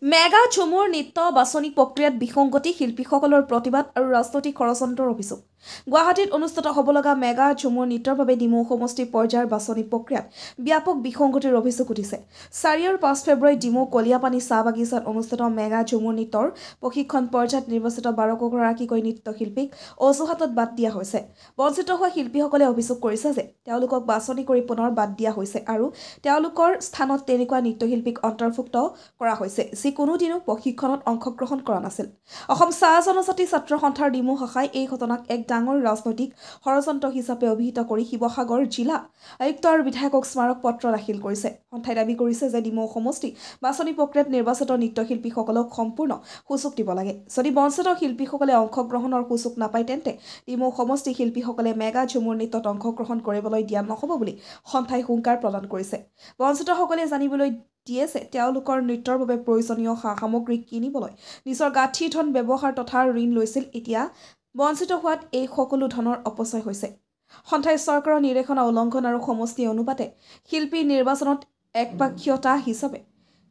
Mega Jhumur নৃত্য বাছনি প্ৰক্ৰিয়াত বিসংগতি শিল্পীসকলৰ প্ৰতিবাদ আৰু ৰাজনৈতিক ষড়যন্ত্ৰৰ অভিযোগ গুৱাহাটীত অনুষ্ঠিত হ'ব লগা মেগা ঝুমুৰ নৃত্যৰ বাবে ডিমৌ সমষ্টি পৰ্যায়ৰ বাছনি প্ৰক্ৰিয়াত ব্যাপক বিসংগতিৰ অভিযোগ উঠিছে। 4 আৰু 5 ফেব্ৰুৱাৰীত ডিমৌ কলিয়াপানী চাহ বাগিচাত অনুষ্ঠিত মেগা ঝুমুৰ নৃত্যৰ প্ৰশিক্ষণ পৰ্যায়ত নিৰ্বাচিত 12গৰাকীকৈ নৃত্যশিল্পীক অজুহাতত বাদ দিয়া হৈছে। বঞ্চিত হোৱা শিল্পীসকলে অভিযোগ কৰিছে যে তেওঁলোকক বাছনি কৰি পুনৰ বাদ দিয়া হৈছে আৰু তেওঁলোকৰ স্থানত তেনেকুৱা নৃত্যশিল্পীক অন্তৰ্ভুক্ত কৰা হৈছে যি কোনোদিনো প্ৰশিক্ষণত অংশগ্ৰহণ কৰা নাছিল। অসম চাহ জনজাতি ছাত্ৰ সন্থাৰ ডিমৌ শাখাই এই ঘটনাক এক ডাঙৰ ৰাজনৈতিক ষড়যন্ত্ৰ হিচাপে অভিহিত কৰি শিৱসাগৰ জিলা আয়ুক্ত আৰু বিধায়কক স্মাৰক পত্ৰ দাখিল কৰিছে। সন্থাই দাবী কৰিছে যে ডিমৌ সমষ্টি বাছনি প্ৰক্ৰিয়াত নিৰ্বাচিত নৃত্যশিল্পীসকলক সম্পূৰ্ণ সুযোগ দিব লাগে। যদি বঞ্চিত শিল্পীসকলে অংশগ্ৰহণৰ সুযোগ নাপায় তেন্তে ডিমৌ সমষ্টি শিল্পীসকলে মেগা ঝুমুৰ নৃত্যত অংশগ্ৰহণ কৰিবলৈ দিয়া নহ'ব বুলি সন্থাই হুংকাৰ প্ৰদান কৰিছে। বঞ্চিতসকলে জানিবলৈ দিয়ে যে তেওঁলোকৰ নৃত্যৰ বাবে প্ৰয়োজনীয় সা-সামগ্ৰী কিনিবলৈ নিজৰ গাঁঠি ধন ব্যৱহাৰ তথা ঋণ লৈছিল। এতিয়া বঞ্চিত হোৱাত এই সকলো ধনৰ অপচয় হৈছে। সন্থাই চৰকাৰৰ নিৰ্দেশনা উলংঘন আৰু সমষ্টি অনুপাতে শিল্পী নিৰ্বাচনত একপাক্ষীয়তা হিচাপে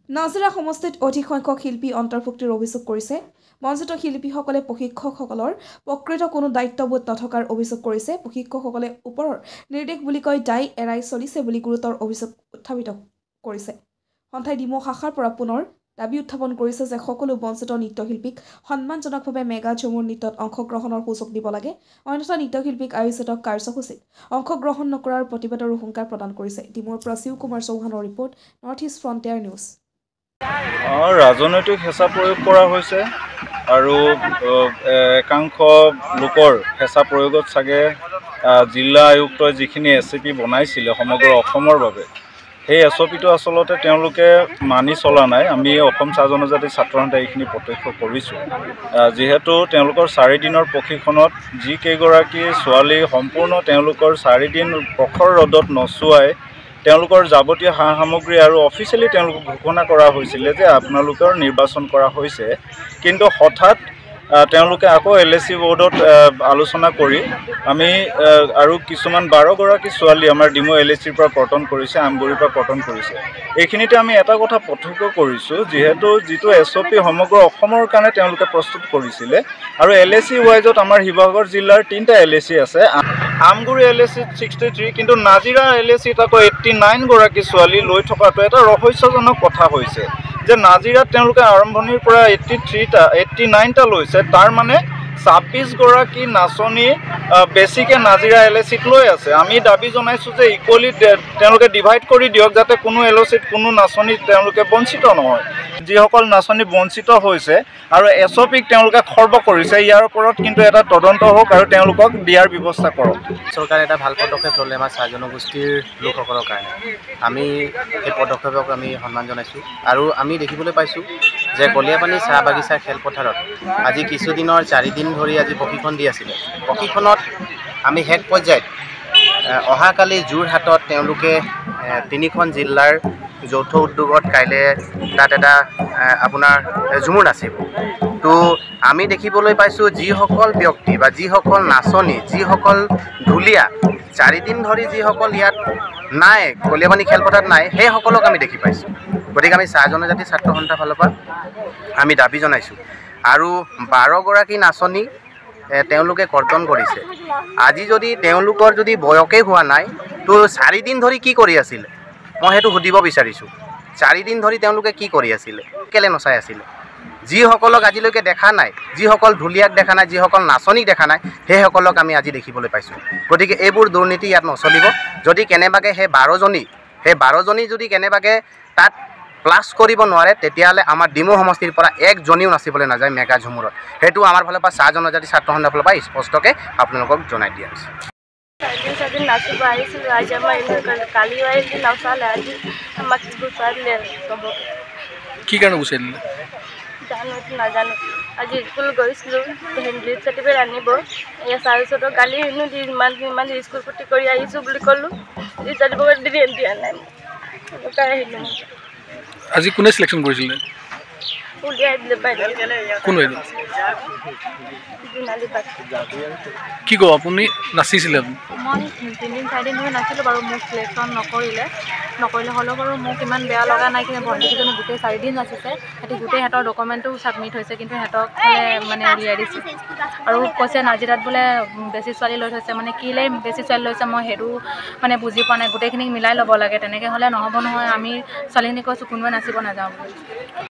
নাজিৰা সমষ্টিত অধিক সংখ্যক শিল্পী অন্তৰ্ভুক্তিৰ অভিযোগ কৰিছে। বঞ্চিত শিল্পীসকলে প্ৰশিক্ষকসকলৰ প্ৰকৃত কোনো দায়িত্ববোধ নথকাৰ অভিযোগ কৰিছে। প্ৰশিক্ষকসকলে ওপৰৰ নিৰ্দেশ বুলি কৈ দায় এৰাই চলিছে বুলি গুৰুতৰ অভিযোগ উত্থাপিত কৰিছে। সন্থাই ডিমৌ শাখাৰ পৰা পুনৰ দাবী উত্থাপন কৰিছে যে সকলো বঞ্চিত নৃত্যশিল্পীক সন্মানজনকভাৱে মেগা ঝুমুৰ নৃত্যত অংশগ্ৰহণৰ সুযোগ দিব লাগে। অন্যথা নৃত্যশিল্পীক আয়োজিত কাৰ্যসূচীত অংশগ্ৰহণ নকৰাৰ প্ৰতিবাদৰো হুংকাৰ প্ৰদান কৰিছে। ডিমৌৰ পৰা শিৱ কুমাৰ চৌহানৰ report, North East Frontier News. ৰাজনৈতিক হেঁচা প্ৰয়োগ কৰা হৈছে আৰু একাংশ লোকৰ হেঁচা প্ৰয়োগত চাগে জিলা আয়ুক্তই যিখিনি SOP বনাইছিলে সমগ্ৰ অসমৰ বাবে, সেই SOPটো আচলতে তেওঁলোকে মানি চলা নাই। আমি অসম চাহ জনজাতি ছাত্ৰ সন্থাই এইখিনি প্ৰত্যক্ষ কৰিছোঁ। যিহেতু তেওঁলোকৰ 4 দিনৰ প্ৰশিক্ষণত যিকেইগৰাকী ছোৱালী সম্পূৰ্ণ তেওঁলোকৰ 4 দিন প্ৰখৰ ৰ'দত নচুৱাই তেওঁলোকৰ যাৱতীয় সা সামগ্ৰী আৰু অফিচিয়েলি তেওঁলোকক ঘোষণা কৰা হৈছিলে যে আপোনালোকৰ নিৰ্বাচন কৰা হৈছে, কিন্তু হঠাৎ তেওঁলোকে আকৌ LAC বোৰ্ডত আলোচনা কৰি আমি আৰু কিছুমান 12গৰাকী ছোৱালী আমাৰ ডিমৌ LACৰ পৰা কৰ্তন কৰিছে, আমগুৰিৰ পৰা কৰ্তন কৰিছে। এইখিনিতে আমি এটা কথা প্ৰত্যক্ষ কৰিছোঁ, যিটো SOP সমগ্ৰ অসমৰ কাৰণে তেওঁলোকে প্ৰস্তুত কৰিছিলে আৰু LAC ৱাইজত আমাৰ শিৱসাগৰ জিলাৰ 3টা LAC আছে। আমগুৰি LAC 63, কিন্তু নাজিৰা LACত আকৌ 89গৰাকী ছোৱালী লৈ থকাটো এটা ৰহস্যজনক কথা হৈছে যে নাজিৰাত তেওঁলোকে আৰম্ভণিৰ পৰা 89টা লৈছে। তাৰ মানে 26গৰাকী নাচনী বেছিকৈ নাজিৰা LACত লৈ আছে। আমি দাবী জনাইছোঁ যে ইকুৱেলি তেওঁলোকে ডিভাইড কৰি দিয়ক, যাতে কোনো LACত কোনো নাচনী তেওঁলোকে বঞ্চিত নহয়। যিসকল নাচনী বঞ্চিত হৈছে আৰু SOPক তেওঁলোকে খৰ্ব কৰিছে, ইয়াৰ ওপৰত কিন্তু এটা তদন্ত হওক আৰু তেওঁলোকক দিয়াৰ ব্যৱস্থা কৰক। চৰকাৰে এটা ভাল পদক্ষেপ ল'লে আমাৰ চাহ জনগোষ্ঠীৰ লোকসকলৰ কাৰণে। আমি এই পদক্ষেপক আমি সন্মান জনাইছোঁ আৰু আমি দেখিবলৈ পাইছোঁ যে কলিয়াপানী চাহ বাগিচা খেলপথাৰত আজি কিছুদিনৰ 4 দিন ধৰি আজি প্ৰশিক্ষণ দি আছিলে। প্ৰশিক্ষণত আমি শেষ পৰ্যায়ত অহাকালি যোৰহাটত তেওঁলোকে 3খন জিলাৰ যৌথ উদ্যোগত কাইলৈ তাত এটা আপোনাৰ ঝুমুৰ নাচিব। তো আমি দেখিবলৈ পাইছোঁ যিসকল ব্যক্তি বা যিসকল নাচনী, যিসকল ঢুলীয়া 4 দিন ধৰি যিসকল ইয়াত নাই, কলিয়াপানী খেলপথাৰত নাই, সেইসকলক আমি দেখি পাইছোঁ। গতিকে আমি চাহ জনজাতি ছাত্ৰ সন্থাৰ ফালৰ পৰা আমি দাবী জনাইছোঁ। আৰু 12গৰাকী নাচনী তেওঁলোকে কৰ্তন কৰিছে। আজি যদি তেওঁলোকৰ যদি বয়সেই হোৱা নাই, তো 4 দিন ধৰি কি কৰি আছিলে মই সেইটো সুধিব বিচাৰিছোঁ। 4 দিন ধৰি তেওঁলোকে কি কৰি আছিলে, কেলৈ নচাই আছিলে? যিসকলক আজিলৈকে দেখা নাই, যিসকল ঢুলীয়াক দেখা নাই, যিসকল নাচনীক দেখা নাই, সেইসকলক আমি আজি দেখিবলৈ পাইছোঁ। গতিকে এইবোৰ দুৰ্নীতি ইয়াত নচলিব। যদি কেনেবাকৈ সেই 12জনী যদি কেনেবাকৈ তাত প্লাছ কৰিব নোৱাৰে, তেতিয়াহ'লে আমাৰ ডিমৌ সমষ্টিৰ পৰা একজনীও নাচিবলৈ নাযায় মেগা ঝুমুৰত। সেইটো আমাৰ ফালৰ পৰা চাহ জনজাতি ছাত্ৰ সন্থাৰ ফালৰ পৰা স্পষ্টকৈ আপোনালোকক জনাই দিয়া হৈছে। 4 দিন নাচিব আহিছিলোঁ। আজি আমাৰ কালিও আহিছিল, নাচালে। আজি আমাক গুচাই দিলে। কি কাৰণে গুচাই দিলে নাজানো। আজি স্কুল গৈছিলোঁ, লিভ চাৰ্টিফিকেট আনিব। এয়া চাৰ্ভিচতো কালি হেনো ইমান স্কুল ক্ষতি কৰি আহিছোঁ বুলি ক'লোঁ। লিভ চাৰ্টিফিকেট দিয়া নাই, এনেকুৱাই আহিলোঁ। আজি কোনে চিলেকশ্যন কৰিছিলে? উলিয়াই দিলে বাইদেউ কোন বাইদেউ জোনালী বাক কি ক'ব আপুনি নাচিছিলে মই 3 দিন 4 দিন ধৰি নাছিলোঁ বাৰু মোক চিলেকশ্যন নকৰিলে হ'লেও বাৰু মোক ইমান বেয়া লগা নাই কিন্তু ভণ্টিকেইজনী গোটেই 4 দিন নাচিছে সিহঁতি গোটেই সিহঁতৰ ডকুমেণ্টো ছাবমিট হৈছে কিন্তু সিহঁতক মানে উলিয়াই দিছে আৰু কৈছে নাজিৰাত বোলে বেছি ছোৱালী লৈ থৈছে মানে কেলৈ বেছি ছোৱালী লৈছে মই সেইটো মানে বুজি পোৱা নাই গোটেইখিনিক মিলাই ল'ব লাগে তেনেকৈ হ'লে নহ'ব নহয় আমি ছোৱালীখিনি কৈছোঁ কোনোৱে নাচিব নাযাওঁ বুলি